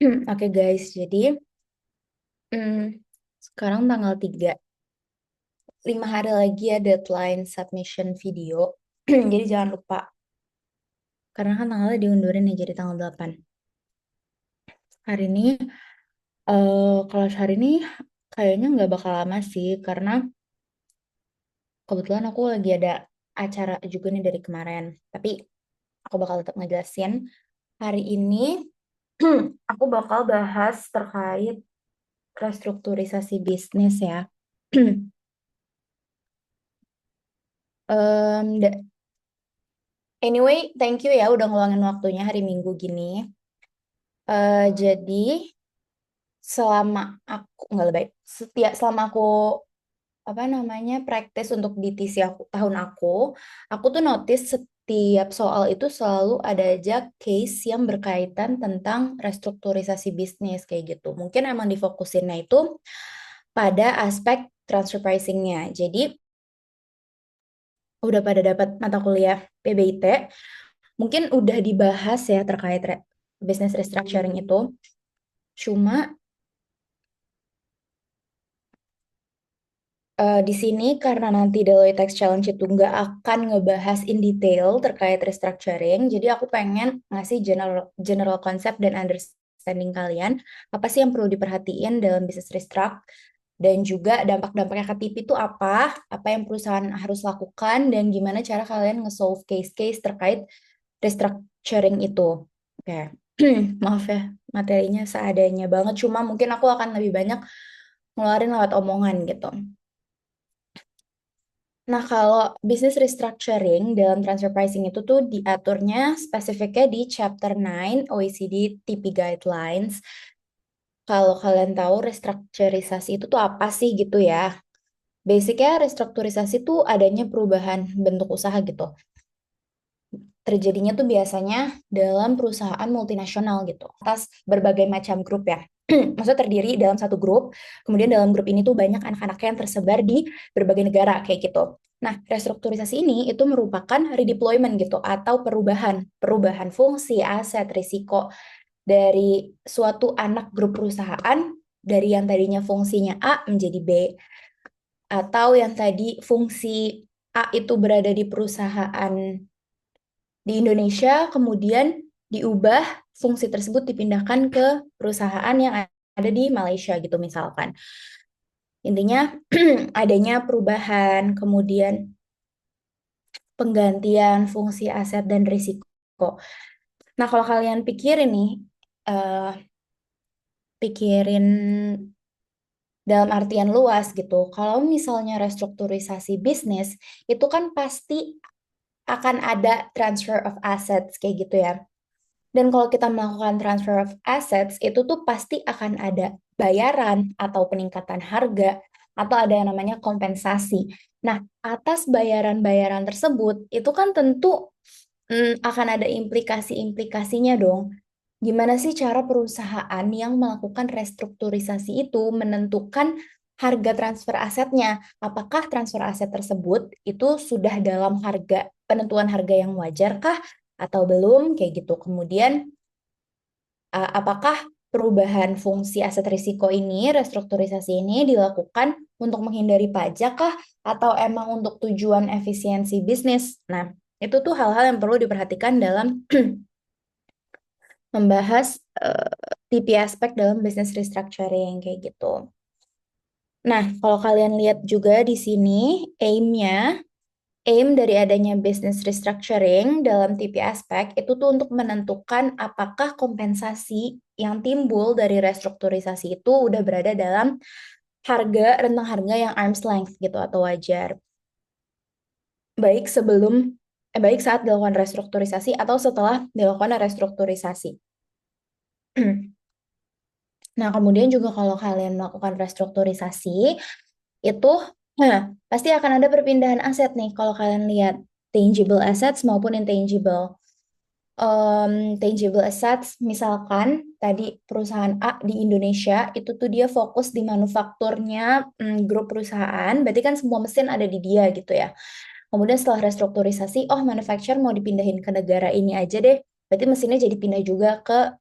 Oke guys, jadi sekarang tanggal 3, 5 hari lagi ya deadline submission video. Jadi jangan lupa, karena kan tanggalnya diundurin ya jadi tanggal 8. Hari ini, kalau hari ini kayaknya nggak bakal lama sih, karena kebetulan aku lagi ada acara juga nih dari kemarin. Tapi aku bakal tetap ngejelasin. Hari ini aku bakal bahas terkait restrukturisasi bisnis ya. Da- Anyway, thank you ya udah ngeluangin waktunya hari Minggu gini. Jadi selama aku nggak lebay, selama aku apa namanya praktis untuk BTC aku tuh notice setiap soal itu selalu ada aja case yang berkaitan tentang restrukturisasi bisnis kayak gitu. Mungkin emang difokusinnya itu pada aspek transfer pricing-nya. Jadi udah pada dapat mata kuliah PBIT, mungkin udah dibahas ya terkait business restructuring itu. Cuma di sini karena nanti Deloitte Tax Challenge itu nggak akan ngebahas in detail terkait restructuring, jadi aku pengen ngasih general general concept dan understanding kalian apa sih yang perlu diperhatiin dalam bisnis restruct dan juga dampak-dampaknya ke TP itu apa yang perusahaan harus lakukan dan gimana cara kalian nge-solve case-case terkait restructuring itu. Oke, maaf ya materinya seadanya banget, cuma mungkin aku akan lebih banyak ngeluarin lewat omongan gitu. Nah, kalau business restructuring dalam transfer pricing itu tuh diaturnya spesifiknya di Chapter 9 OECD TP Guidelines. Kalau kalian tahu restrukturisasi itu tuh apa sih gitu ya. Basicnya restrukturisasi tuh adanya perubahan bentuk usaha gitu. Terjadinya tuh biasanya dalam perusahaan multinasional gitu, atas berbagai macam grup ya. Maksudnya terdiri dalam satu grup, kemudian dalam grup ini tuh banyak anak-anaknya yang tersebar di berbagai negara kayak gitu. Nah, restrukturisasi ini itu merupakan redeployment gitu atau perubahan fungsi, aset, risiko dari suatu anak grup perusahaan dari yang tadinya fungsinya A menjadi B, atau yang tadi fungsi A itu berada di perusahaan di Indonesia, kemudian diubah fungsi tersebut dipindahkan ke perusahaan yang ada di Malaysia gitu misalkan. Intinya adanya perubahan, kemudian penggantian fungsi aset dan risiko. Nah, kalau kalian pikirin nih, eh, pikirin dalam artian luas gitu. Kalau misalnya restrukturisasi bisnis, itu kan pasti akan ada transfer of assets kayak gitu ya. Dan kalau kita melakukan transfer of assets, itu tuh pasti akan ada bayaran atau peningkatan harga, atau ada yang namanya kompensasi. Nah, atas bayaran-bayaran tersebut, itu kan tentu akan ada implikasi-implikasinya dong. Gimana sih cara perusahaan yang melakukan restrukturisasi itu menentukan harga transfer asetnya? Apakah transfer aset tersebut itu sudah dalam penentuan harga yang wajar kah atau belum kayak gitu. Kemudian apakah perubahan fungsi aset risiko ini, restrukturisasi ini dilakukan untuk menghindari pajak kah atau emang untuk tujuan efisiensi bisnis? Nah, itu tuh hal-hal yang perlu diperhatikan dalam membahas TP aspek dalam business restructuring kayak gitu. Nah, kalau kalian lihat juga di sini aim dari adanya business restructuring dalam TP aspek itu tuh untuk menentukan apakah kompensasi yang timbul dari restrukturisasi itu udah berada dalam rentang harga yang arm's length gitu atau wajar. Baik baik saat dilakukan restrukturisasi atau setelah dilakukan restrukturisasi. Nah, kemudian juga kalau kalian melakukan restrukturisasi, itu nah, pasti akan ada perpindahan aset nih kalau kalian lihat tangible assets maupun intangible. Tangible assets, misalkan tadi perusahaan A di Indonesia, itu tuh dia fokus di manufakturnya grup perusahaan, berarti kan semua mesin ada di dia gitu ya. Kemudian setelah restrukturisasi, manufacturer mau dipindahin ke negara ini aja deh, berarti mesinnya jadi pindah juga ke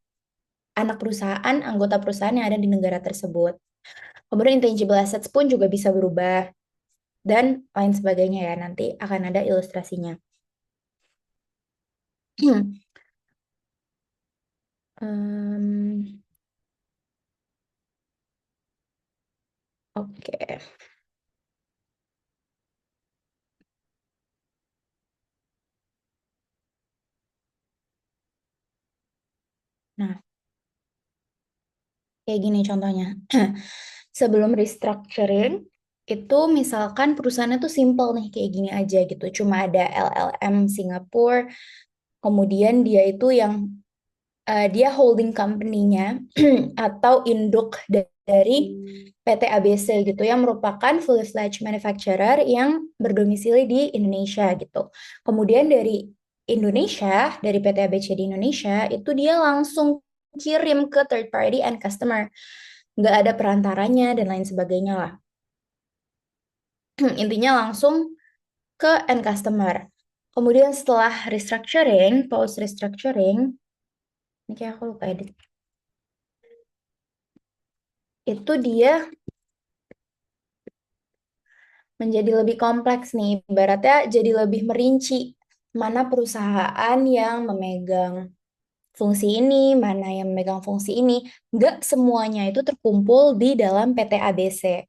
anak perusahaan, anggota perusahaan yang ada di negara tersebut. Kemudian intangible assets pun juga bisa berubah dan lain sebagainya ya. Nanti akan ada ilustrasinya. Em, oke. Nah, kayak gini contohnya. Sebelum restructuring, itu misalkan perusahaannya tuh simple nih, kayak gini aja gitu. Cuma ada LLM Singapura, kemudian dia itu yang dia holding company-nya atau induk dari PT ABC gitu yang merupakan fully fledged manufacturer yang berdomisili di Indonesia gitu. Kemudian dari Indonesia, dari PT ABC di Indonesia, itu dia langsung kirim ke third party and customer. Nggak ada perantaranya dan lain sebagainya lah. Intinya langsung ke end customer. Kemudian setelah restructuring, post restructuring, ini kayak aku lupa edit, itu dia menjadi lebih kompleks nih. Ibaratnya jadi lebih merinci mana perusahaan yang memegang fungsi ini, mana yang memegang fungsi ini. Nggak semuanya itu terkumpul di dalam PT ABC.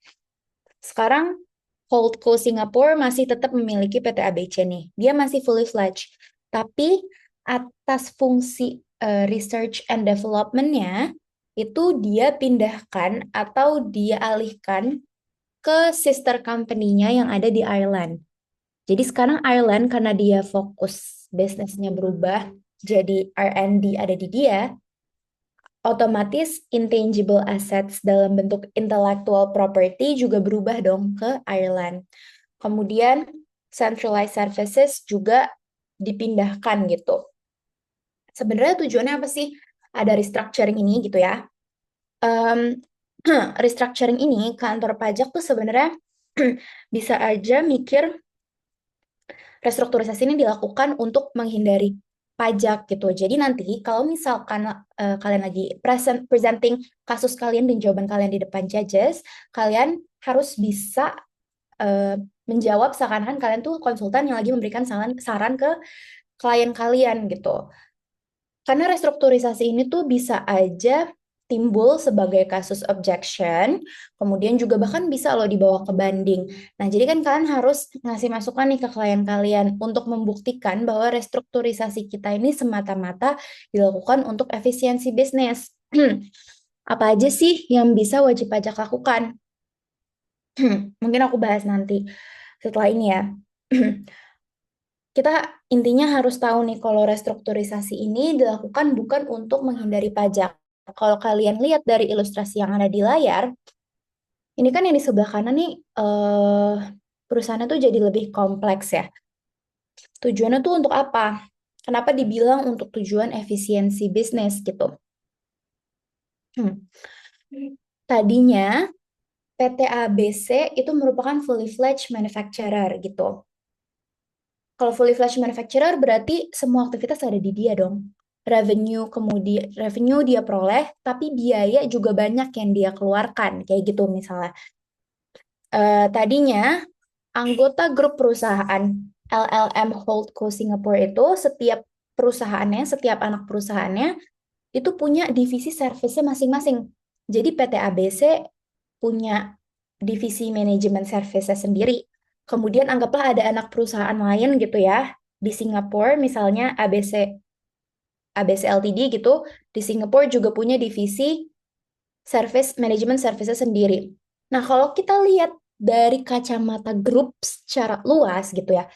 Sekarang Holdco Singapore masih tetap memiliki PT ABC nih. Dia masih fully fledged. Tapi atas fungsi research and development-nya itu dia pindahkan atau dia alihkan ke sister company-nya yang ada di Ireland. Jadi sekarang Ireland karena dia fokus bisnisnya berubah jadi R&D ada di dia, otomatis intangible assets dalam bentuk intellectual property juga berubah dong ke Ireland. Kemudian centralized services juga dipindahkan gitu. Sebenarnya tujuannya apa sih? Ada restructuring ini gitu ya. Em, restructuring ini kantor pajak tuh sebenarnya bisa aja mikir restrukturisasi ini dilakukan untuk menghindari pajak gitu. Jadi nanti kalau misalkan kalian lagi presenting kasus kalian dan jawaban kalian di depan judges, kalian harus bisa menjawab seakan-akan kalian tuh konsultan yang lagi memberikan saran ke klien kalian gitu. Karena restrukturisasi ini tuh bisa aja timbul sebagai kasus objection, kemudian juga bahkan bisa loh dibawa ke banding. Nah, jadi kan kalian harus ngasih masukan nih ke klien kalian untuk membuktikan bahwa restrukturisasi kita ini semata-mata dilakukan untuk efisiensi bisnis. Apa aja sih yang bisa wajib pajak lakukan? Mungkin aku bahas nanti setelah ini ya. Kita intinya harus tahu nih kalau restrukturisasi ini dilakukan bukan untuk menghindari pajak. Kalau kalian lihat dari ilustrasi yang ada di layar, ini kan yang di sebelah kanan nih perusahaannya tuh jadi lebih kompleks ya. Tujuannya tuh untuk apa? Kenapa dibilang untuk tujuan efisiensi bisnis gitu? Hmm. Tadinya PT ABC itu merupakan fully fledged manufacturer gitu. Kalau fully fledged manufacturer berarti semua aktivitas ada di dia dong. Revenue dia peroleh, tapi biaya juga banyak yang dia keluarkan, kayak gitu misalnya. Tadinya anggota grup perusahaan LLM Holdco Singapore itu setiap perusahaannya, setiap anak perusahaannya itu punya divisi service masing-masing. Jadi PT ABC punya divisi manajemen service sendiri. Kemudian anggaplah ada anak perusahaan lain gitu ya di Singapura, misalnya ABC Ltd gitu. Di Singapura juga punya divisi service manajemen service sendiri. Nah, kalau kita lihat dari kacamata grup secara luas gitu ya,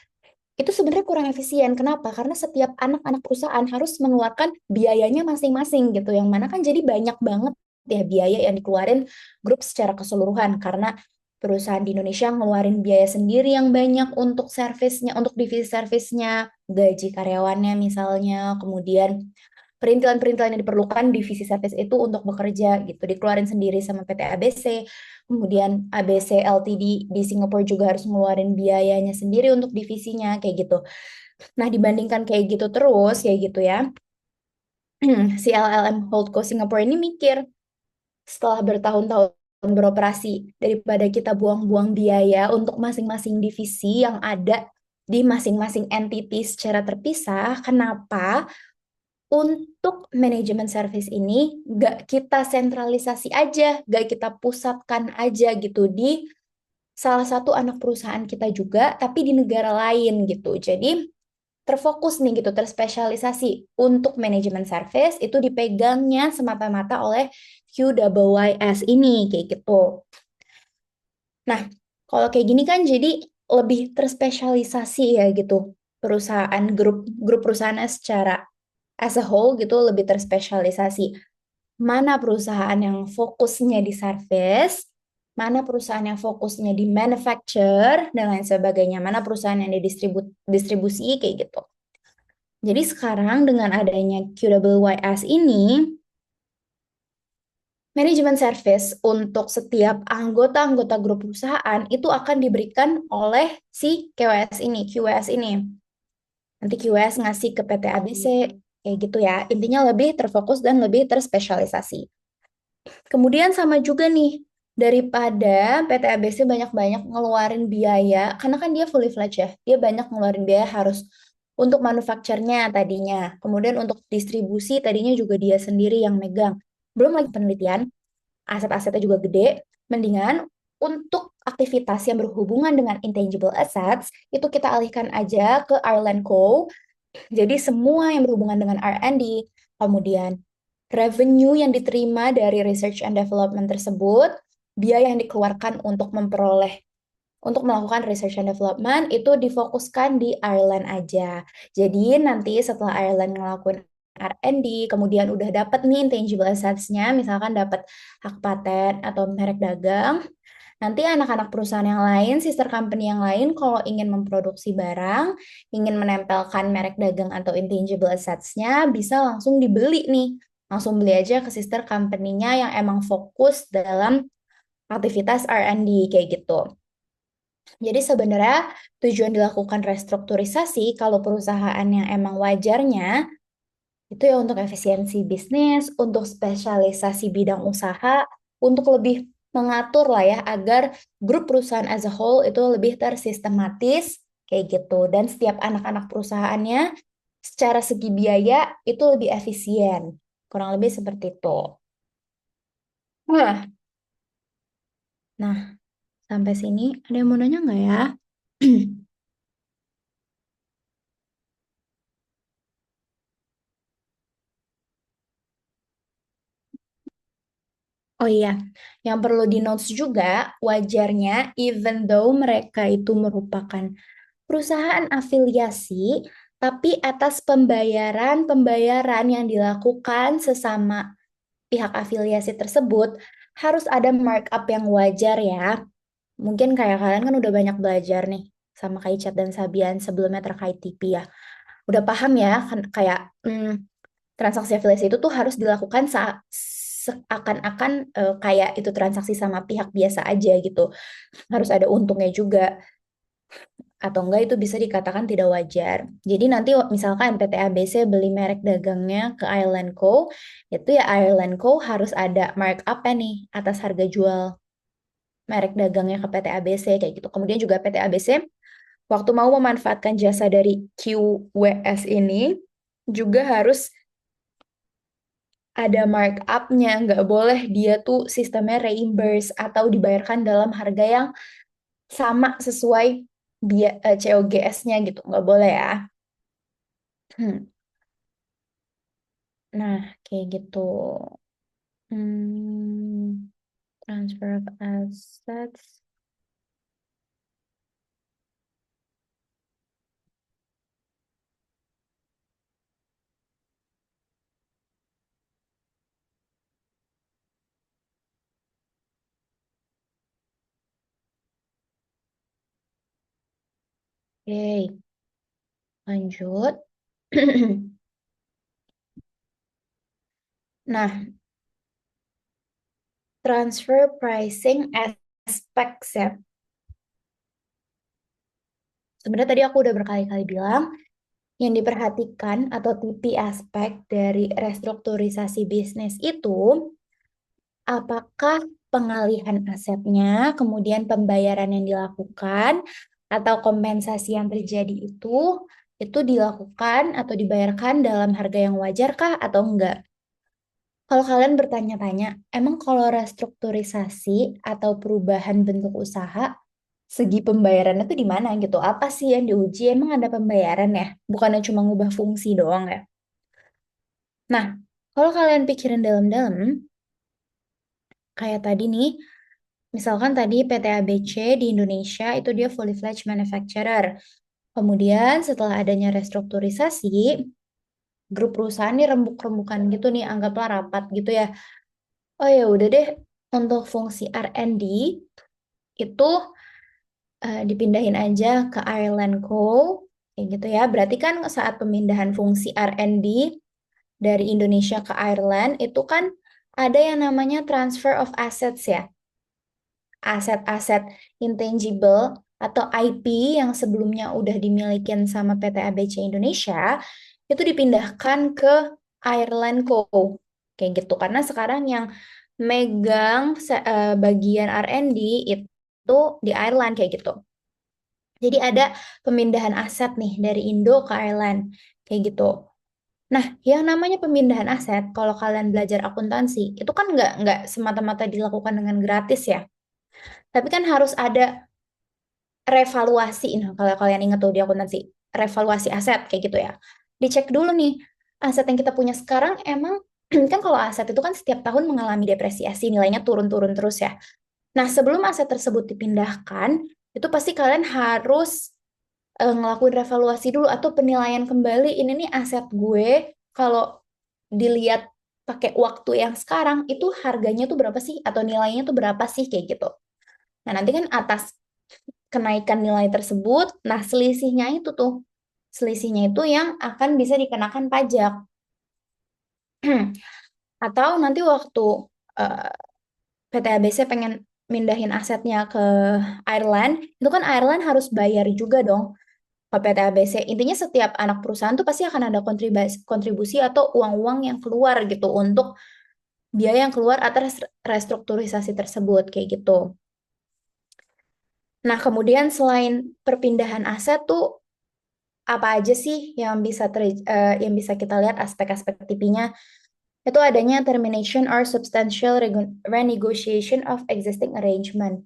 itu sebenarnya kurang efisien. Kenapa? Karena setiap anak-anak perusahaan harus mengeluarkan biayanya masing-masing gitu, yang mana kan jadi banyak banget ya biaya yang dikeluarin grup secara keseluruhan karena perusahaan di Indonesia ngeluarin biaya sendiri yang banyak untuk servisnya, untuk divisi servisnya, gaji karyawannya misalnya, kemudian perintilan-perintilan yang diperlukan divisi servis itu untuk bekerja gitu dikeluarin sendiri sama PT ABC. Kemudian ABC Ltd di Singapura juga harus ngeluarin biayanya sendiri untuk divisinya kayak gitu. Nah, dibandingkan kayak gitu terus kayak gitu ya. si LLM Holdco Singapore ini mikir setelah bertahun-tahun beroperasi, daripada kita buang-buang biaya untuk masing-masing divisi yang ada di masing-masing entity secara terpisah, kenapa untuk manajemen service ini gak kita sentralisasi aja, gak kita pusatkan aja gitu di salah satu anak perusahaan kita juga, tapi di negara lain gitu. Jadi terfokus nih gitu, terspesialisasi untuk manajemen service itu dipegangnya semata-mata oleh QWS ini kayak gitu. Nah, kalau kayak gini kan jadi lebih terspesialisasi ya gitu. Perusahaan grup perusahaannya secara as a whole gitu lebih terspesialisasi. Mana perusahaan yang fokusnya di service, mana perusahaan yang fokusnya di manufacture dan lain sebagainya, mana perusahaan yang di distribusi kayak gitu. Jadi sekarang dengan adanya QWS ini, manajemen service untuk setiap anggota-anggota grup perusahaan itu akan diberikan oleh si QWS ini, QWS ini. Nanti QWS ngasih ke PT ABC, kayak gitu ya. Intinya lebih terfokus dan lebih terspesialisasi. Kemudian sama juga nih, daripada PT ABC banyak-banyak ngeluarin biaya, karena kan dia fully fledged ya, dia banyak ngeluarin biaya harus untuk manufakturnya tadinya, kemudian untuk distribusi tadinya juga dia sendiri yang megang. Belum lagi penelitian, aset-asetnya juga gede, mendingan untuk aktivitas yang berhubungan dengan intangible assets, itu kita alihkan aja ke Ireland Co. Jadi semua yang berhubungan dengan R&D, kemudian revenue yang diterima dari research and development tersebut, biaya yang dikeluarkan untuk melakukan research and development itu difokuskan di Ireland aja. Jadi nanti setelah Ireland ngelakuin R&D, kemudian udah dapat nih intangible assets-nya, misalkan dapat hak paten atau merek dagang, nanti anak-anak perusahaan yang lain, sister company yang lain, kalau ingin memproduksi barang, ingin menempelkan merek dagang atau intangible assets-nya, bisa langsung dibeli nih. Langsung beli aja ke sister company-nya yang emang fokus dalam aktivitas R&D kayak gitu. Jadi sebenarnya tujuan dilakukan restrukturisasi kalau perusahaan yang emang wajarnya itu ya untuk efisiensi bisnis, untuk spesialisasi bidang usaha, untuk lebih mengatur lah ya agar grup perusahaan as a whole itu lebih tersistematis kayak gitu. Dan setiap anak-anak perusahaannya secara segi biaya itu lebih efisien. Kurang lebih seperti itu. Nah, nah sampai sini ada yang mau nanya nggak ya? Oh iya, yang perlu di notes juga, wajarnya even though mereka itu merupakan perusahaan afiliasi, tapi atas pembayaran-pembayaran yang dilakukan sesama pihak afiliasi tersebut, harus ada markup yang wajar ya. Mungkin kayak kalian kan udah banyak belajar nih sama Kaicat dan Sabian sebelumnya terkait TP ya. Udah paham ya, kan kayak transaksi afiliasi itu tuh harus dilakukan saat seakan-akan kayak itu transaksi sama pihak biasa aja gitu. Harus ada untungnya juga atau enggak itu bisa dikatakan tidak wajar. Jadi nanti misalkan PT ABC beli merek dagangnya ke Ireland Co, itu ya Ireland Co harus ada markup nih atas harga jual merek dagangnya ke PT ABC kayak gitu. Kemudian juga PT ABC waktu mau memanfaatkan jasa dari QWS ini juga harus ada markup-nya, nggak boleh dia tuh sistemnya reimburse atau dibayarkan dalam harga yang sama sesuai COGS-nya gitu, nggak boleh ya. Hmm. Nah, kayak gitu. Transfer of assets. Oke, lanjut. Nah, transfer pricing aspects ya. Sebenarnya tadi aku udah berkali-kali bilang, Yang diperhatikan atau tipe aspek dari restrukturisasi bisnis itu, apakah pengalihan asetnya, kemudian pembayaran yang dilakukan, atau kompensasi yang terjadi itu dilakukan atau dibayarkan dalam harga yang wajar kah atau enggak? Kalau kalian bertanya-tanya, emang kalau restrukturisasi atau perubahan bentuk usaha, segi pembayarannya tuh di mana gitu? Apa sih yang diuji? Emang ada pembayaran ya? Bukannya cuma ngubah fungsi doang ya? Nah, kalau kalian pikirin dalam-dalam, kayak tadi nih, misalkan tadi PT ABC di Indonesia itu dia fully fledged manufacturer. Kemudian setelah adanya restrukturisasi, grup perusahaan nih rembuk-rembukan gitu nih, anggaplah rapat gitu ya. Oh ya udah deh, untuk fungsi R&D itu dipindahin aja ke Ireland Co. Kayak gitu ya. Berarti kan saat pemindahan fungsi R&D dari Indonesia ke Ireland itu kan ada yang namanya transfer of assets ya. Aset-aset intangible atau IP yang sebelumnya udah dimilikin sama PT ABC Indonesia itu dipindahkan ke Ireland Co. Kayak gitu. Karena sekarang yang megang bagian R&D itu di Ireland kayak gitu. Jadi ada pemindahan aset nih dari Indo ke Ireland kayak gitu. Nah, yang namanya pemindahan aset, kalau kalian belajar akuntansi, itu kan nggak semata-mata dilakukan dengan gratis ya. Tapi kan harus ada revaluasi. Nah, kalau kalian ingat tuh di akuntansi, revaluasi aset kayak gitu ya. Dicek dulu nih, aset yang kita punya sekarang emang kan kalau aset itu kan setiap tahun mengalami depresiasi, nilainya turun-turun terus ya. Nah, sebelum aset tersebut dipindahkan, itu pasti kalian harus ngelakuin revaluasi dulu atau penilaian kembali ini nih aset gue kalau dilihat pakai waktu yang sekarang itu harganya tuh berapa sih atau nilainya tuh berapa sih kayak gitu. Nah, nanti kan atas kenaikan nilai tersebut, nah selisihnya itu yang akan bisa dikenakan pajak. Atau nanti waktu eh, PT ABC pengen mindahin asetnya ke Ireland, itu kan Ireland harus bayar juga dong ke PT ABC. Intinya setiap anak perusahaan tuh pasti akan ada kontribusi atau uang-uang yang keluar gitu untuk biaya yang keluar atas restrukturisasi tersebut kayak gitu. Nah, kemudian selain perpindahan aset tuh apa aja sih yang bisa kita lihat aspek-aspek tipinya? Itu adanya termination or substantial renegotiation of existing arrangement.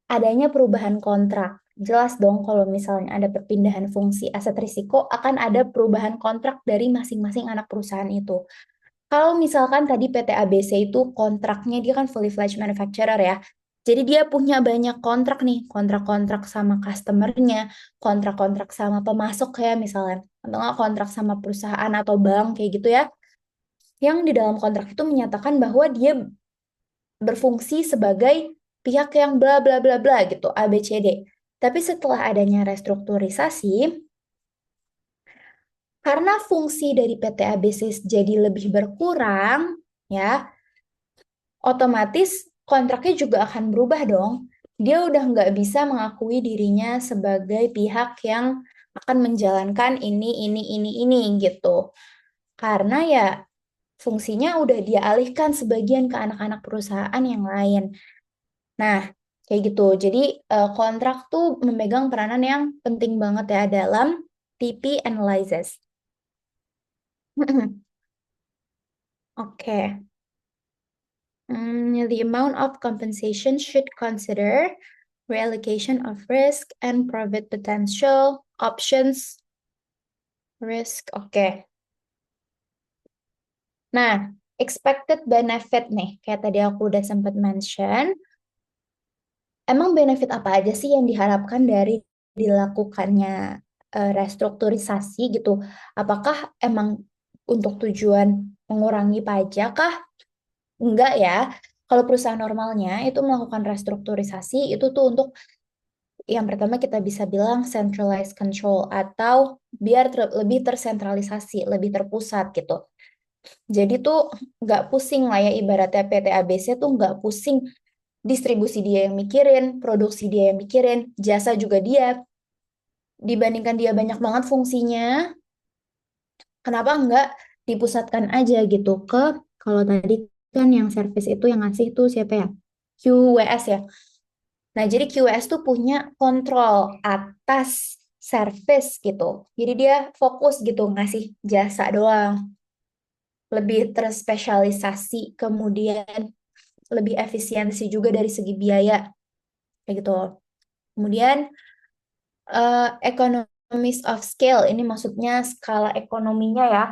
Adanya perubahan kontrak. Jelas dong kalau misalnya ada perpindahan fungsi aset risiko akan ada perubahan kontrak dari masing-masing anak perusahaan itu. Kalau misalkan tadi PT ABC itu kontraknya dia kan fully fledged manufacturer ya. Jadi dia punya banyak kontrak nih, kontrak-kontrak sama customernya, kontrak-kontrak sama pemasok ya misalnya, atau nggak kontrak sama perusahaan atau bank kayak gitu ya. Yang di dalam kontrak itu menyatakan bahwa dia berfungsi sebagai pihak yang bla bla bla bla gitu, A B C D. Tapi setelah adanya restrukturisasi, karena fungsi dari PT ABC jadi lebih berkurang, ya otomatis kontraknya juga akan berubah dong. Dia udah nggak bisa mengakui dirinya sebagai pihak yang akan menjalankan ini gitu. Karena ya fungsinya udah dia alihkan sebagian ke anak-anak perusahaan yang lain. Nah, kayak gitu. Jadi kontrak tuh memegang peranan yang penting banget ya dalam TP analysis. Oke. The amount of compensation should consider reallocation of risk and profit potential options risk. Oke. Nah, expected benefit nih, kayak tadi aku udah sempat mention. Emang benefit apa aja sih yang diharapkan dari dilakukannya restrukturisasi gitu? Apakah emang untuk tujuan mengurangi pajak kah? Enggak ya. Kalau perusahaan normalnya itu melakukan restrukturisasi itu tuh untuk yang pertama kita bisa bilang centralized control atau biar lebih tersentralisasi, lebih terpusat gitu. Jadi tuh nggak pusing lah ya ibaratnya PT ABC tuh nggak pusing distribusi dia yang mikirin, produksi dia yang mikirin, jasa juga dia. Dibandingkan dia banyak banget fungsinya, Kenapa nggak dipusatkan aja gitu ke, kalau tadi kan yang service itu yang ngasih tuh siapa ya? QWS ya. Nah, jadi QWS tuh punya kontrol atas service gitu. Jadi dia fokus gitu ngasih jasa doang, lebih terspesialisasi, kemudian lebih efisiensi juga dari segi biaya kayak gitu. Kemudian economies of scale, ini maksudnya skala ekonominya ya.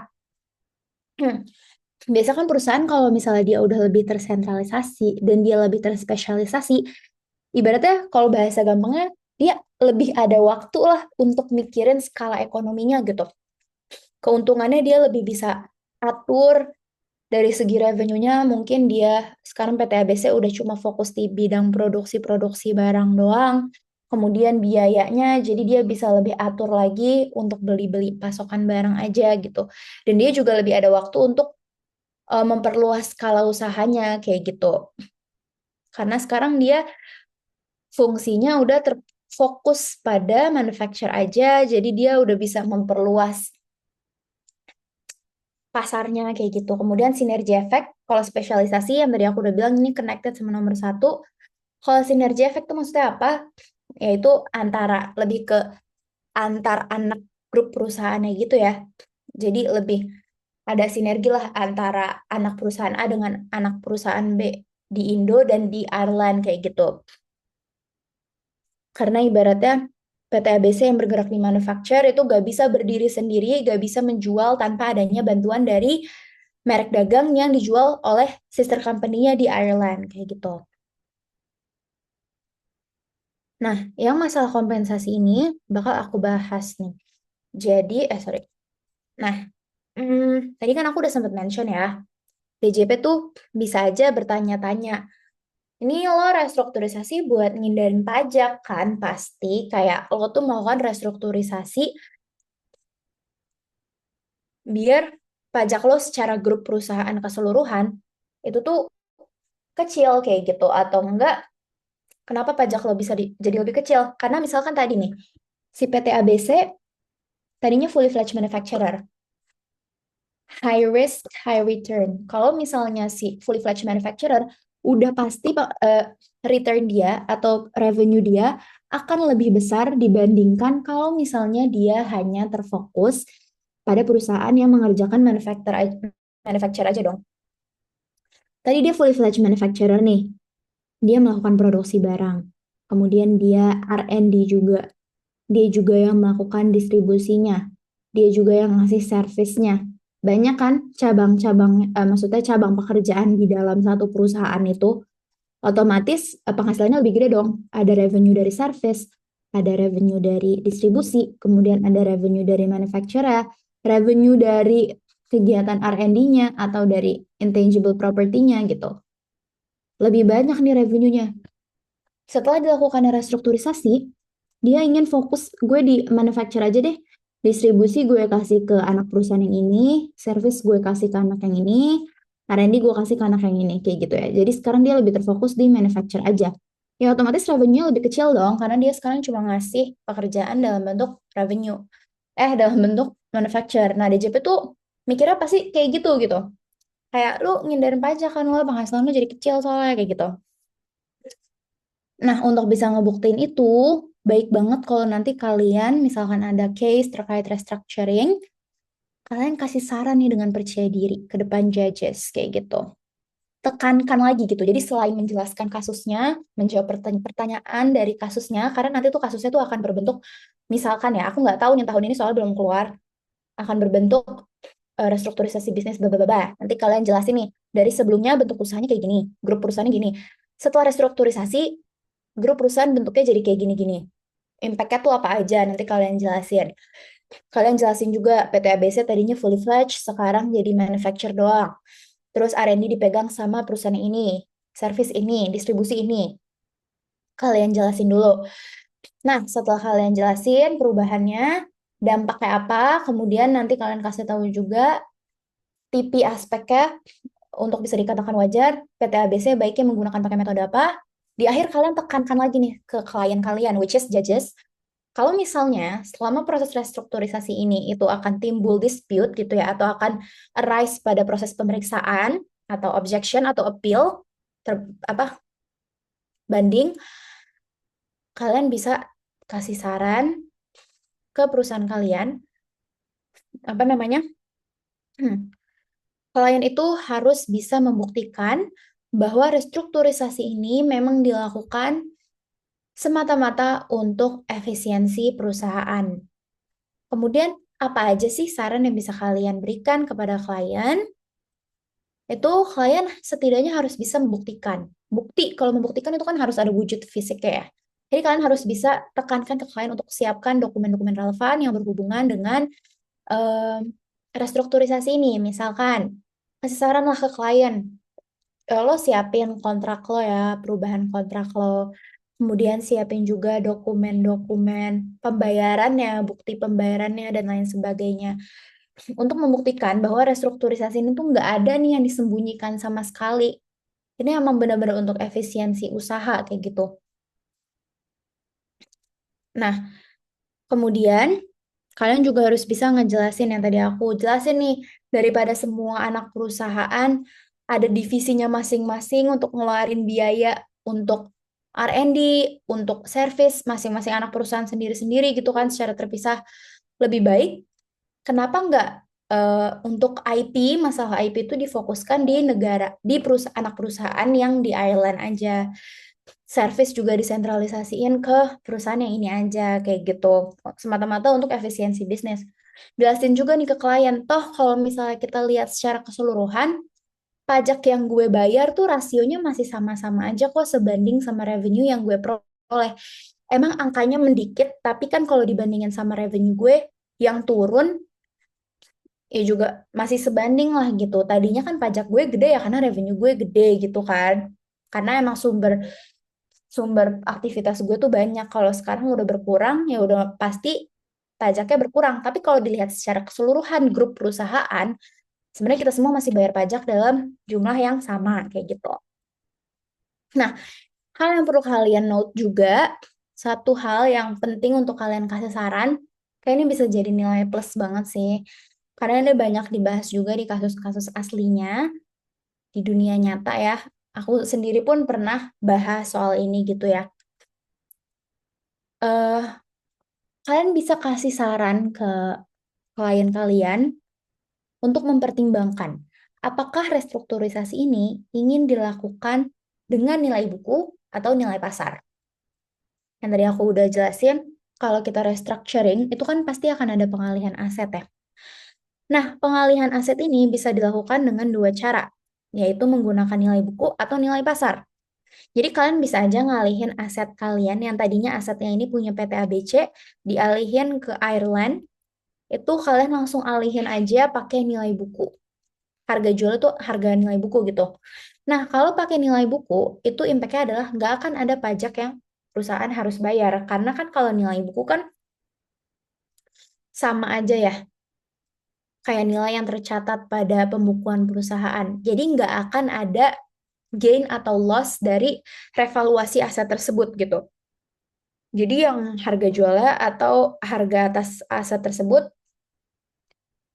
Biasa kan perusahaan kalau misalnya dia udah lebih tersentralisasi dan dia lebih terspesialisasi, ibaratnya kalau bahasa gampangnya, dia lebih ada waktu lah untuk mikirin skala ekonominya gitu. Keuntungannya dia lebih bisa atur dari segi revenue-nya, mungkin dia sekarang PT ABC udah cuma fokus di bidang produksi-produksi barang doang. Kemudian biayanya, jadi dia bisa lebih atur lagi untuk beli-beli pasokan barang aja gitu. Dan dia juga lebih ada waktu untuk memperluas skala usahanya kayak gitu. Karena sekarang dia fungsinya udah terfokus pada manufacture aja, jadi dia udah bisa memperluas pasarnya kayak gitu. Kemudian sinergi efek, kalau spesialisasi yang tadi aku udah bilang ini connected sama nomor satu. Kalau sinergi efek itu maksudnya apa? Yaitu lebih ke antar anak grup perusahaannya gitu ya. Jadi lebih ada sinergi lah antara anak perusahaan A dengan anak perusahaan B di Indo dan di Ireland kayak gitu. Karena ibaratnya PT ABC yang bergerak di manufacture itu gak bisa berdiri sendiri, gak bisa menjual tanpa adanya bantuan dari merek dagang yang dijual oleh sister company-nya di Ireland, kayak gitu. Nah, yang masalah kompensasi ini bakal aku bahas nih. Jadi, sorry. Nah, tadi kan aku udah sempat mention ya, DJP tuh bisa aja bertanya-tanya, ini lo restrukturisasi buat ngindarin pajak kan? Pasti kayak lo tuh melakukan restrukturisasi biar pajak lo secara grup perusahaan keseluruhan itu tuh kecil kayak gitu, atau enggak kenapa pajak lo bisa jadi lebih kecil, karena misalkan tadi nih si PT ABC tadinya fully fledged manufacturer, high risk high return. Kalau misalnya si fully fledged manufacturer udah pasti return dia atau revenue dia akan lebih besar dibandingkan kalau misalnya dia hanya terfokus pada perusahaan yang mengerjakan manufacture aja dong. Tadi dia fully fledged manufacturer nih. Dia melakukan produksi barang. Kemudian dia R&D juga. Dia juga yang melakukan distribusinya. Dia juga yang ngasih servisnya. Banyak kan cabang-cabang, maksudnya cabang pekerjaan di dalam satu perusahaan itu. Otomatis penghasilannya lebih gede dong. Ada revenue dari service, ada revenue dari distribusi, kemudian ada revenue dari manufacturer, revenue dari kegiatan R&D-nya atau dari intangible property-nya gitu. Lebih banyak nih revenue-nya. Setelah dilakukan restrukturisasi, dia ingin fokus, gue di manufacture aja deh. Distribusi gue kasih ke anak perusahaan yang ini, service gue kasih ke anak yang ini, R&D gue kasih ke anak yang ini, kayak gitu ya. Jadi sekarang dia lebih terfokus di manufacture aja. Ya otomatis revenue lebih kecil dong, karena dia sekarang cuma ngasih pekerjaan dalam bentuk revenue. Dalam bentuk manufacture. Nah, DJP tuh mikirnya pasti kayak gitu gitu. Kayak lu ngindarin pajak kan, lo penghasilan lu jadi kecil soalnya kayak gitu. Nah, untuk bisa ngebuktiin itu, baik banget kalau nanti kalian misalkan ada case terkait restructuring, kalian kasih saran nih dengan percaya diri ke depan judges, kayak gitu. Tekankan lagi gitu. Jadi selain menjelaskan kasusnya, menjawab pertanyaan dari kasusnya, karena nanti tuh kasusnya tuh akan berbentuk, misalkan ya, aku nggak tahu nih tahun ini soal belum keluar, akan berbentuk restrukturisasi bisnis, bla bla bla. Nanti kalian jelasin nih, dari sebelumnya bentuk usahanya kayak gini, grup perusahaannya gini. Setelah restrukturisasi, grup perusahaan bentuknya jadi kayak gini-gini. Impact-nya tuh apa aja, nanti kalian jelasin. Kalian jelasin juga PT ABC tadinya fully fledged, sekarang jadi manufacturer doang. Terus R&D dipegang sama perusahaan ini, service ini, distribusi ini. Kalian jelasin dulu. Nah, setelah kalian jelasin perubahannya, dampaknya apa, kemudian nanti kalian kasih tahu juga TP aspeknya untuk bisa dikatakan wajar, PT ABC baiknya menggunakan pakai metode apa. Di akhir kalian tekankan lagi nih ke klien kalian, which is judges, kalau misalnya selama proses restrukturisasi ini itu akan timbul dispute gitu ya, atau akan arise pada proses pemeriksaan atau objection atau appeal, ter, apa banding, kalian bisa kasih saran ke perusahaan kalian, apa namanya? Klien itu harus bisa membuktikan bahwa restrukturisasi ini memang dilakukan semata-mata untuk efisiensi perusahaan. Kemudian, apa aja sih saran yang bisa kalian berikan kepada klien? Itu klien setidaknya harus bisa membuktikan. Bukti, kalau membuktikan itu kan harus ada wujud fisik ya. Jadi kalian harus bisa tekankan ke klien untuk siapkan dokumen-dokumen relevan yang berhubungan dengan em, restrukturisasi ini. Misalkan, kasih saran lah ke klien, lo siapin kontrak lo ya, perubahan kontrak lo. Kemudian siapin juga dokumen-dokumen pembayarannya, bukti pembayarannya, dan lain sebagainya. Untuk membuktikan bahwa restrukturisasi ini tuh nggak ada nih yang disembunyikan sama sekali. Ini emang benar-benar untuk efisiensi usaha kayak gitu. Nah, kemudian kalian juga harus bisa ngejelasin yang tadi aku jelasin nih, daripada semua anak perusahaan ada divisinya masing-masing untuk ngeluarin biaya untuk R&D, untuk service masing-masing anak perusahaan sendiri-sendiri gitu kan secara terpisah. Lebih baik, kenapa nggak untuk IP, masalah IP itu difokuskan di negara, di perusahaan anak perusahaan yang di Ireland aja. Service juga disentralisasiin ke perusahaan yang ini aja kayak gitu. Semata-mata untuk efisiensi bisnis. Jelasin juga nih ke klien, toh kalau misalnya kita lihat secara keseluruhan, pajak yang gue bayar tuh rasionya masih sama-sama aja kok sebanding sama revenue yang gue peroleh. Emang angkanya mendikit, tapi kan kalau dibandingin sama revenue gue yang turun, ya juga masih sebanding lah gitu. Tadinya kan pajak gue gede ya karena revenue gue gede gitu kan. Karena emang sumber sumber aktivitas gue tuh banyak. Kalau sekarang udah berkurang, ya udah pasti pajaknya berkurang. Tapi kalau dilihat secara keseluruhan grup perusahaan, sebenarnya kita semua masih bayar pajak dalam jumlah yang sama kayak gitu. Nah, hal yang perlu kalian note juga, satu hal yang penting untuk kalian kasih saran, kayak ini bisa jadi nilai plus banget sih. Karena ini banyak dibahas juga di kasus-kasus aslinya, di dunia nyata ya. Aku sendiri pun pernah bahas soal ini gitu ya. eh Kalian bisa kasih saran ke klien kalian untuk mempertimbangkan apakah restrukturisasi ini ingin dilakukan dengan nilai buku atau nilai pasar. Yang tadi aku udah jelasin, kalau kita restructuring itu kan pasti akan ada pengalihan aset ya. Nah, pengalihan aset ini bisa dilakukan dengan dua cara, yaitu menggunakan nilai buku atau nilai pasar. Jadi kalian bisa aja ngalihin aset kalian yang tadinya asetnya ini punya PT ABC, dialihin ke Ireland, itu kalian langsung alihin aja pakai nilai buku. Harga jual itu harga nilai buku gitu. Nah, kalau pakai nilai buku, itu impact-nya adalah nggak akan ada pajak yang perusahaan harus bayar. Karena kan kalau nilai buku kan sama aja ya, kayak nilai yang tercatat pada pembukuan perusahaan. Jadi nggak akan ada gain atau loss dari revaluasi aset tersebut gitu. Jadi yang harga jualnya atau harga atas aset tersebut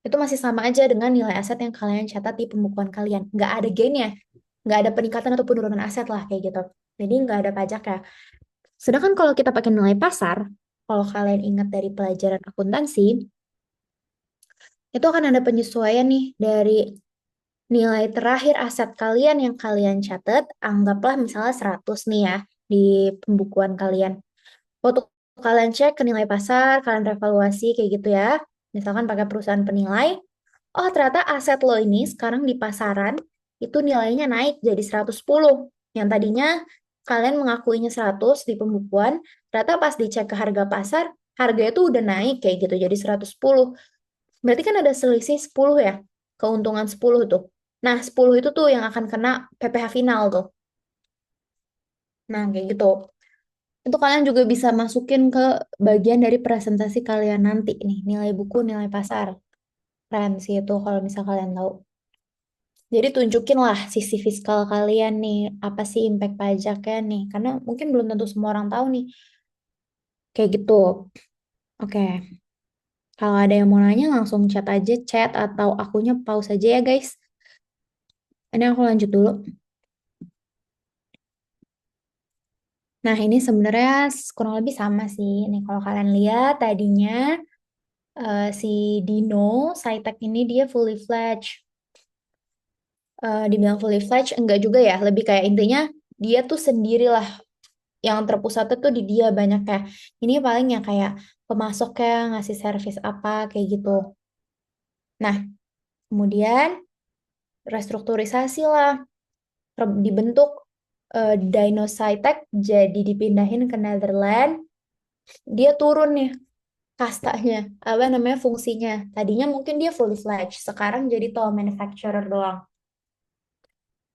itu masih sama aja dengan nilai aset yang kalian catat di pembukuan kalian. Nggak ada gainnya, nggak ada peningkatan atau penurunan aset lah kayak gitu. Jadi nggak ada pajak ya. Sedangkan kalau kita pakai nilai pasar, kalau kalian ingat dari pelajaran akuntansi, itu akan ada penyesuaian nih dari nilai terakhir aset kalian yang kalian catat, anggaplah misalnya 100 nih ya di pembukuan kalian. Waktu kalian cek ke nilai pasar, kalian revaluasi kayak gitu ya. Misalkan pakai perusahaan penilai, oh ternyata aset lo ini sekarang di pasaran itu nilainya naik jadi 110. Yang tadinya kalian mengakuinya 100 di pembukuan, ternyata pas dicek ke harga pasar, harga itu udah naik kayak gitu jadi 110. Berarti kan ada selisih 10 ya, keuntungan 10 tuh. Nah, 10 itu tuh yang akan kena PPh final tuh. Nah, kayak gitu. Itu kalian juga bisa masukin ke bagian dari presentasi kalian nanti nih, nilai buku, nilai pasar. Keren sih itu kalau misal kalian tahu. Jadi tunjukin lah sisi fiskal kalian nih, apa sih impact pajaknya nih. Karena mungkin belum tentu semua orang tahu nih. Kayak gitu. Oke, kalau ada yang mau nanya langsung chat aja, chat atau akunya pause aja ya guys. Ini aku lanjut dulu. Nah, ini sebenarnya kurang lebih sama sih. Nih, kalau kalian lihat tadinya si Dino, Saitek ini dia fully fledged. Dibilang fully fledged, enggak juga ya. Lebih kayak intinya dia tuh sendirilah yang terpusatnya tuh di dia banyak kayak ini paling ya kayak pemasoknya ngasih servis apa kayak gitu. Nah, kemudian restrukturisasi lah dibentuk Dinocytec jadi dipindahin ke Netherlands. Dia turun nih kastanya, apa namanya fungsinya. Tadinya mungkin dia fully fledged, sekarang jadi tool manufacturer doang.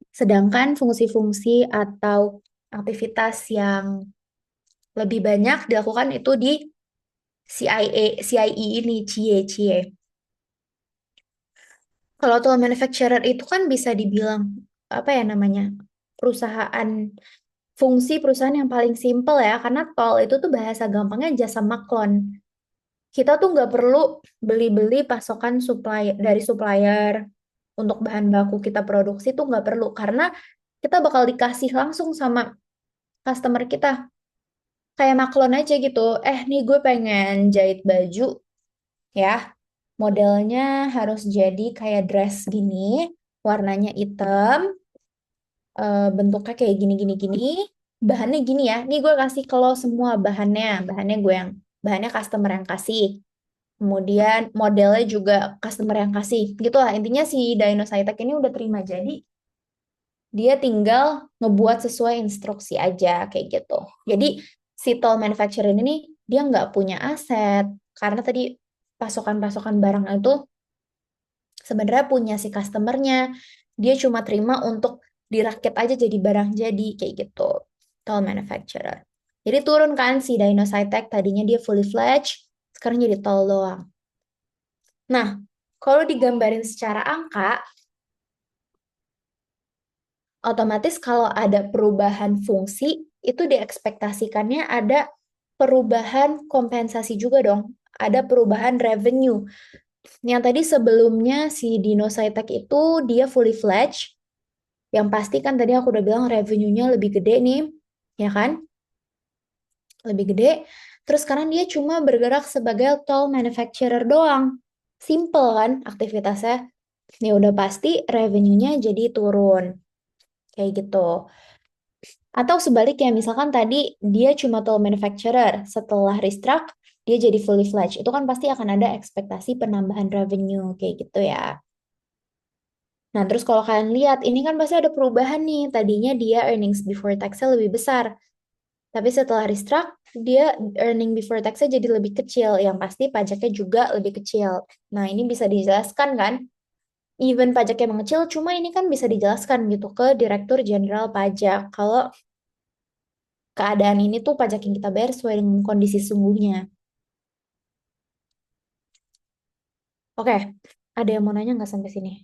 Sedangkan fungsi-fungsi atau aktivitas yang lebih banyak dilakukan itu di CIE ini, CIE. Kalau tool manufacturer itu kan bisa dibilang apa ya namanya perusahaan fungsi perusahaan yang paling simpel ya karena tool itu tuh bahasa gampangnya jasa maklon. Kita tuh nggak perlu beli-beli pasokan dari supplier untuk bahan baku kita produksi tuh nggak perlu karena kita bakal dikasih langsung sama customer kita kayak maklon aja gitu. Nih gue pengen jahit baju ya. Modelnya harus jadi kayak dress gini, warnanya hitam, bentuknya kayak gini gini gini, bahannya gini ya. Nih gue kasih ke lo semua bahannya bahannya customer yang kasih. Kemudian modelnya juga customer yang kasih. Gitulah intinya si Dinocytec ini udah terima jadi dia tinggal ngebuat sesuai instruksi aja kayak gitu. Jadi si tool manufacturer ini dia nggak punya aset karena tadi pasokan-pasokan barang itu sebenarnya punya si customernya. Dia cuma terima untuk dirakit aja jadi barang jadi kayak gitu. Tool manufacturer. Jadi turun kan si Dinocytec tadinya dia fully fledged, sekarang jadi tool doang. Nah, kalau digambarin secara angka, otomatis kalau ada perubahan fungsi, itu diekspektasikannya ada perubahan kompensasi juga dong. Ada perubahan revenue. Yang tadi sebelumnya si Dinocytec itu dia fully fledged, yang pasti kan tadi aku udah bilang revenue-nya lebih gede nih, ya kan? Lebih gede. Terus sekarang dia cuma bergerak sebagai tool manufacturer doang. Simple kan aktivitasnya. Ya udah pasti revenue-nya jadi turun. Kayak gitu. Atau sebaliknya, misalkan tadi dia cuma tool manufacturer, setelah restruct, dia jadi fully fledged. Itu kan pasti akan ada ekspektasi penambahan revenue, kayak gitu ya. Nah, terus kalau kalian lihat, ini kan pasti ada perubahan nih. Tadinya dia earnings before tax-nya lebih besar. Tapi setelah restruct, dia earning before tax-nya jadi lebih kecil. Yang pasti pajaknya juga lebih kecil. Nah, ini bisa dijelaskan kan? Even pajaknya mengecil, cuma ini kan bisa dijelaskan gitu ke Direktur Jenderal Pajak. Kalau keadaan ini tuh pajak yang kita bayar sesuai dengan kondisi sungguhnya. Oke, ada yang mau nanya nggak sampai sini?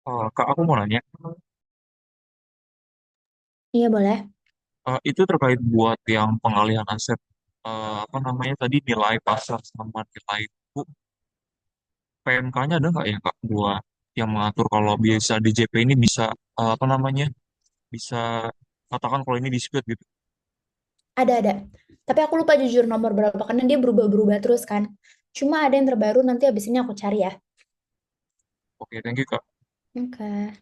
Kak, aku mau nanya, Iya, boleh. itu terkait buat yang pengalihan aset, apa namanya tadi nilai pasar sama nilai buku, PMK-nya ada nggak ya Kak, buat yang mengatur kalau biasa DJP ini bisa, apa namanya, bisa katakan kalau ini dispute gitu. Ada. Tapi aku lupa jujur nomor berapa, karena dia berubah-berubah terus kan. Cuma ada yang terbaru, nanti abis ini aku cari ya. Oke, thank you Kak. Oke.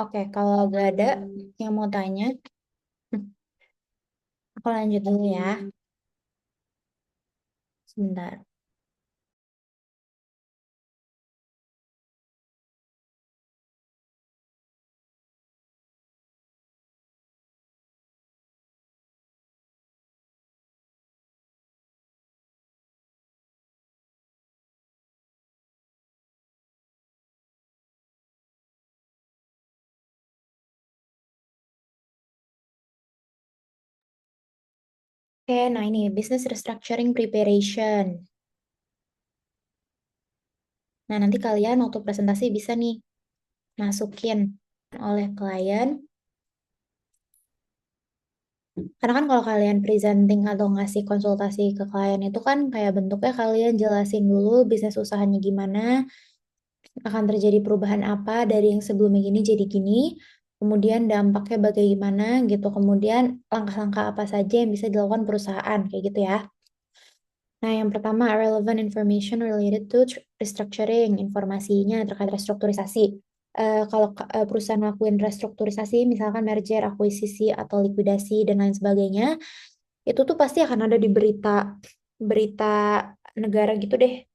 Oke, kalau gak ada yang mau tanya, aku lanjut dulu ya. Sebentar. Oke, nah ini business restructuring preparation. Nah, nanti kalian waktu presentasi bisa nih masukin oleh klien. Karena kan kalau kalian presenting atau ngasih konsultasi ke klien itu kan kayak bentuknya kalian jelasin dulu bisnis usahanya gimana, akan terjadi perubahan apa dari yang sebelumnya gini jadi gini, kemudian dampaknya bagaimana gitu, kemudian langkah-langkah apa saja yang bisa dilakukan perusahaan, kayak gitu ya. Nah, yang pertama, relevant information related to restructuring, informasinya terkait restrukturisasi. Kalau perusahaan ngelakuin restrukturisasi, misalkan merger, akuisisi, atau likuidasi, dan lain sebagainya, itu tuh pasti akan ada di berita berita negara gitu deh.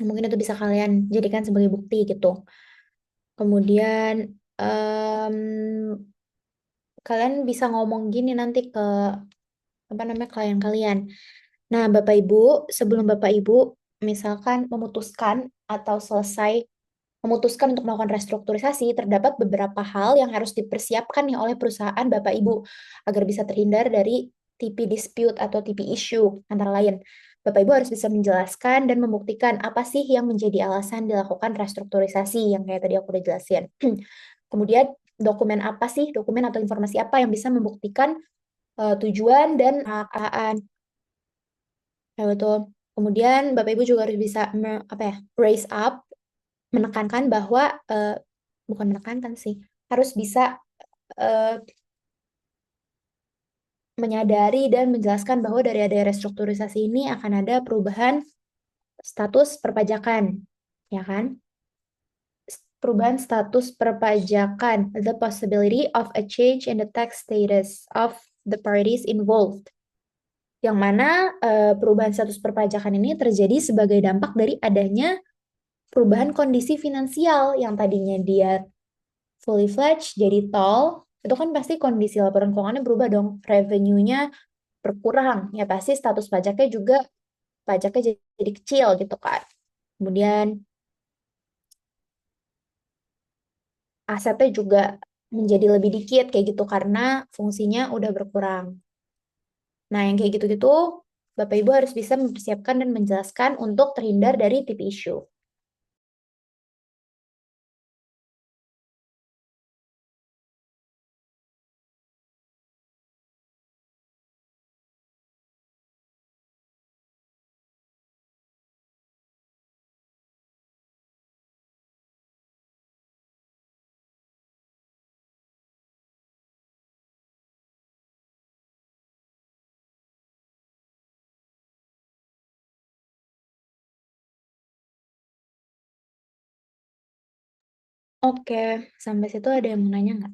Mungkin itu bisa kalian jadikan sebagai bukti gitu. Kemudian em, kalian bisa ngomong gini nanti ke apa namanya klien kalian. Nah, Bapak Ibu, sebelum Bapak Ibu misalkan memutuskan atau selesai memutuskan untuk melakukan restrukturisasi, terdapat beberapa hal yang harus dipersiapkan nih oleh perusahaan Bapak Ibu agar bisa terhindar dari TP dispute atau TP issue antara lain. Bapak Ibu harus bisa menjelaskan dan membuktikan apa sih yang menjadi alasan dilakukan restrukturisasi yang kayak tadi aku udah jelasin. Kemudian dokumen apa sih, dokumen atau informasi apa yang bisa membuktikan tujuan dan perusahaan. Ya, betul. Kemudian Bapak Ibu juga harus bisa apa ya, raise up, menekankan bahwa bukan menekankan sih, harus bisa eh, menyadari dan menjelaskan bahwa dari ada restrukturisasi ini akan ada perubahan status perpajakan, ya kan? Perubahan status perpajakan, the possibility of a change in the tax status of the parties involved. Yang mana perubahan status perpajakan ini terjadi sebagai dampak dari adanya perubahan kondisi finansial yang tadinya dia fully fledged jadi tol, itu kan pasti kondisi laporan keuangannya berubah dong. Revenue-nya berkurang, ya pasti status pajaknya juga pajaknya jadi kecil gitu kan. Kemudian asetnya juga menjadi lebih dikit kayak gitu karena fungsinya udah berkurang. Nah, yang kayak gitu-gitu Bapak Ibu harus bisa mempersiapkan dan menjelaskan untuk terhindar dari TP issue. Oke, sampai situ ada yang mau nanya nggak?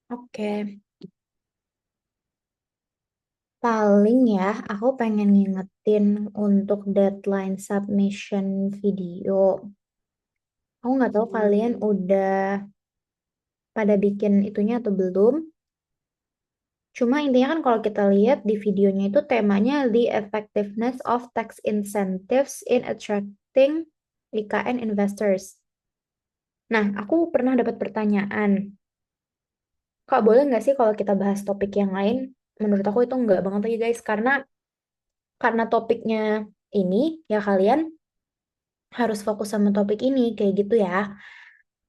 Oke, paling ya aku pengen ngingetin untuk deadline submission video. Aku nggak tahu kalian udah pada bikin itunya atau belum. Cuma intinya kan kalau kita lihat di videonya itu temanya the effectiveness of tax incentives in attracting IKN investors. Nah, aku pernah dapat pertanyaan, Kak boleh nggak sih kalau kita bahas topik yang lain? Menurut aku itu nggak banget lagi guys, karena karena topiknya ini, ya kalian harus fokus sama topik ini, kayak gitu ya.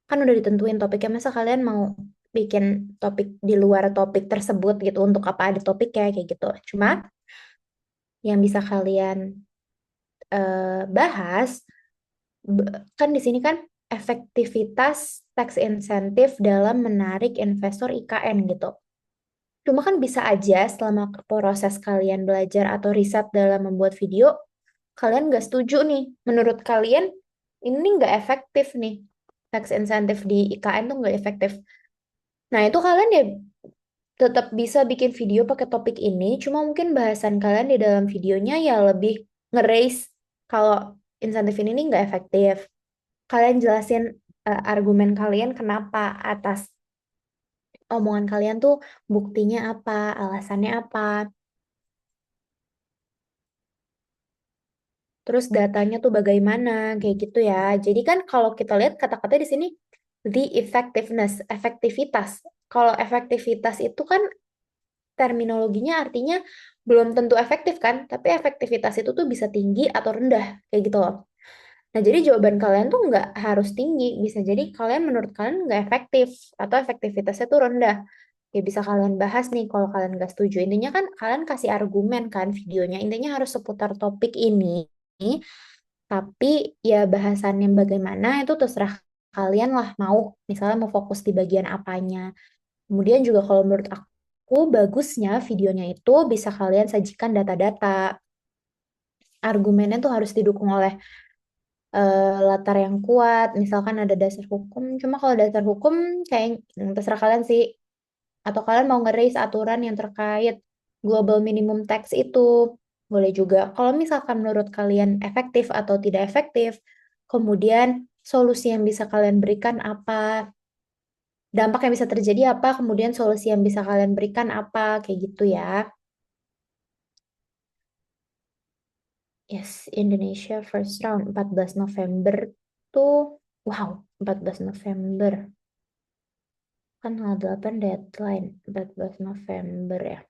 Kan udah ditentuin topiknya, masa kalian mau bikin topik di luar topik tersebut gitu, untuk apa ada topiknya, kayak gitu. Cuma yang bisa kalian bahas, kan di sini kan efektivitas tax insentif dalam menarik investor IKN gitu. Cuma kan bisa aja selama proses kalian belajar atau riset dalam membuat video, kalian nggak setuju nih. Menurut kalian ini nggak efektif nih. Tax insentif di IKN tuh nggak efektif. Nah itu kalian ya tetap bisa bikin video pakai topik ini, cuma mungkin bahasan kalian di dalam videonya ya lebih nge-raise kalau insentif ini nih nggak efektif. Kalian jelasin argumen kalian kenapa atas omongan kalian tuh, buktinya apa, alasannya apa, terus datanya tuh bagaimana, kayak gitu ya. Jadi kan kalau kita lihat kata-kata di sini, the effectiveness, efektivitas. Kalau efektivitas itu kan terminologinya artinya belum tentu efektif kan, tapi efektivitas itu tuh bisa tinggi atau rendah, kayak gitu loh. Nah, jadi jawaban kalian tuh nggak harus tinggi, bisa jadi kalian menurut kalian nggak efektif, atau efektivitasnya tuh rendah. Ya bisa kalian bahas nih kalau kalian nggak setuju. Intinya kan kalian kasih argumen kan videonya, intinya harus seputar topik ini, tapi ya bahasannya bagaimana itu terserah kalian lah, mau misalnya mau fokus di bagian apanya. Kemudian juga kalau menurut aku bagusnya videonya itu bisa kalian sajikan data-data. Argumennya tuh harus didukung oleh latar yang kuat. Misalkan ada dasar hukum. Cuma kalau dasar hukum kayak terserah kalian sih. Atau kalian mau nge-raise aturan yang terkait global minimum tax itu. Boleh juga. Kalau misalkan menurut kalian efektif atau tidak efektif, kemudian solusi yang bisa kalian berikan apa, dampak yang bisa terjadi apa, kemudian solusi yang bisa kalian berikan apa, kayak gitu ya. Yes, Indonesia first round 14 November tuh, wow, 14 November. Kan tanggal 8 deadline, 14 November ya.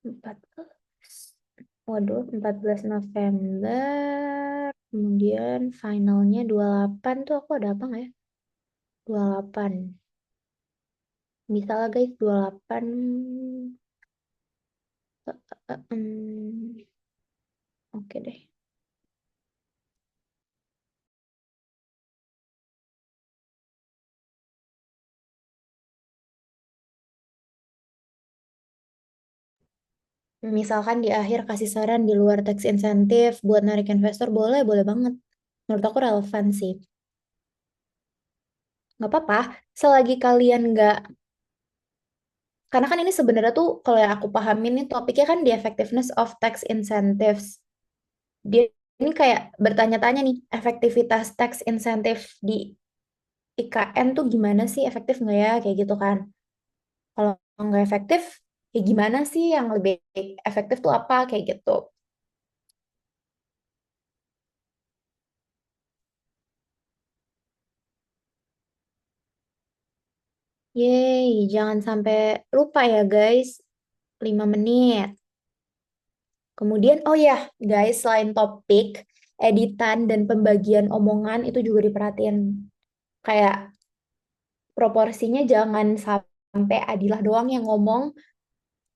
14. Waduh, 14 November. Kemudian finalnya 28 tuh aku ada apa nggak ya? 28. Bisa lah guys, 28. Oke deh. Misalkan di akhir kasih saran di luar tax insentif buat narik investor, boleh, boleh banget. Menurut aku relevan sih. Nggak apa-apa, selagi kalian nggak, karena kan ini sebenarnya tuh kalau yang aku pahamin nih topiknya kan the effectiveness of tax incentives. Dia ini kayak bertanya-tanya nih, efektivitas tax insentif di IKN tuh gimana sih, efektif nggak ya, kayak gitu kan. Kalau nggak efektif, ya gimana sih yang lebih efektif tuh apa, kayak gitu. Yeay, jangan sampai lupa ya guys, 5 menit. Kemudian, oh ya guys, selain topik, editan dan pembagian omongan itu juga diperhatiin. Kayak proporsinya jangan sampai Adilah doang yang ngomong,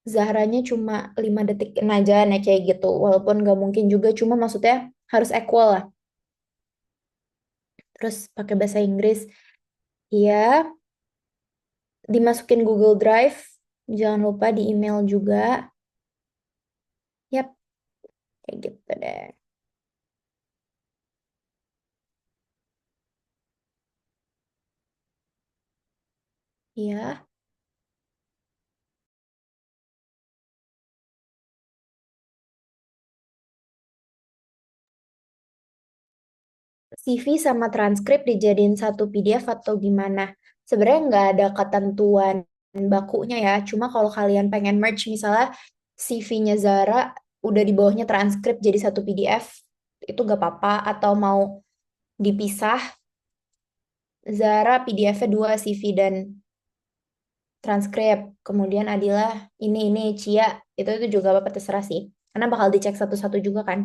Zahranya cuma 5 detik aja, nah kayak gitu. Walaupun nggak mungkin juga, cuma maksudnya harus equal lah. Terus pakai bahasa Inggris. Iya, dimasukin Google Drive. Jangan lupa di email juga. Yap, kayak gitu deh. Iya, CV sama transkrip dijadiin satu PDF atau gimana? Sebenarnya nggak ada ketentuan bakunya ya. Cuma kalau kalian pengen merge misalnya CV-nya Zara udah di bawahnya transkrip jadi satu PDF, itu nggak apa-apa. Atau mau dipisah, Zara PDF-nya dua, CV dan transkrip, kemudian Adilah ini Cia, itu juga Bapak terserah sih. Karena bakal dicek satu-satu juga kan.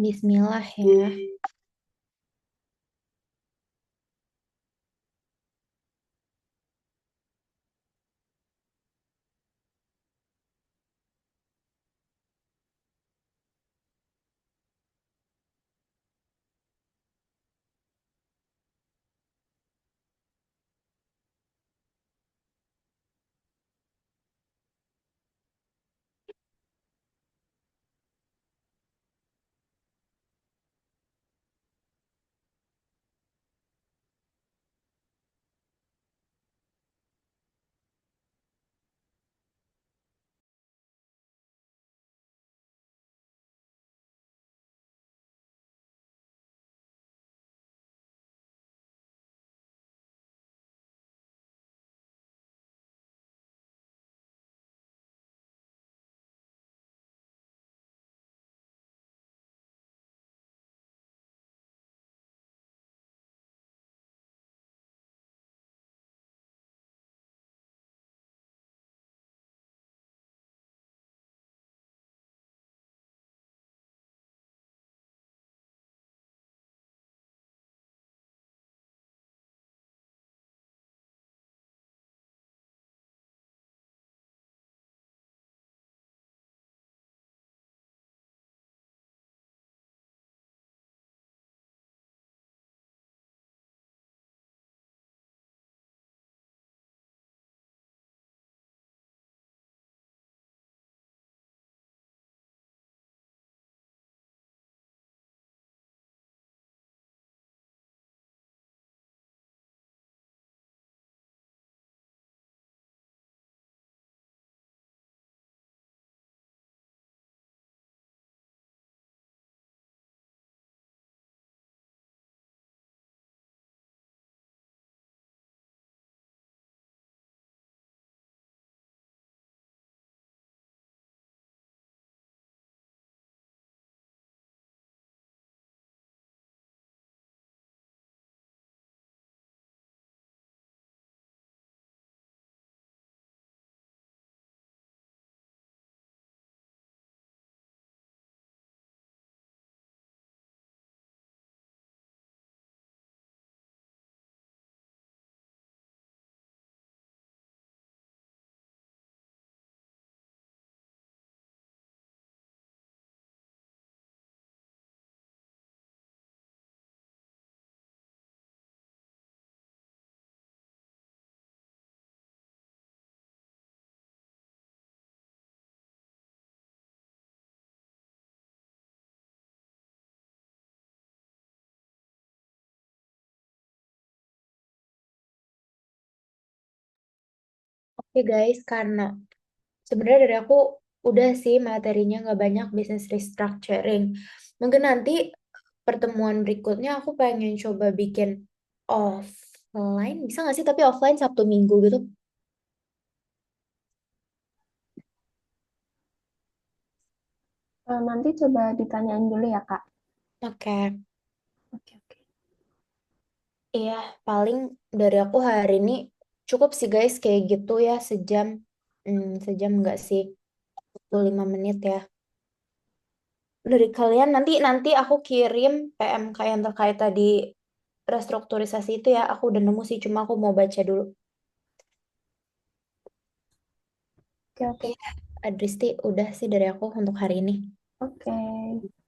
Bismillah ya. Oke guys, karena sebenarnya dari aku udah sih materinya nggak banyak business restructuring. Mungkin nanti pertemuan berikutnya aku pengen coba bikin offline. Bisa nggak sih? Tapi offline Sabtu Minggu gitu. Nanti coba ditanyain dulu ya, Kak. Oke. Oke, oke. Iya, paling dari aku hari ini cukup sih guys kayak gitu ya sejam. Sejam enggak sih? 25 menit ya. Dari kalian nanti nanti aku kirim PMK yang terkait tadi restrukturisasi itu ya. Aku udah nemu sih, cuma aku mau baca dulu. Oke, oke. Oke, Adristi, udah sih dari aku untuk hari ini. Oke.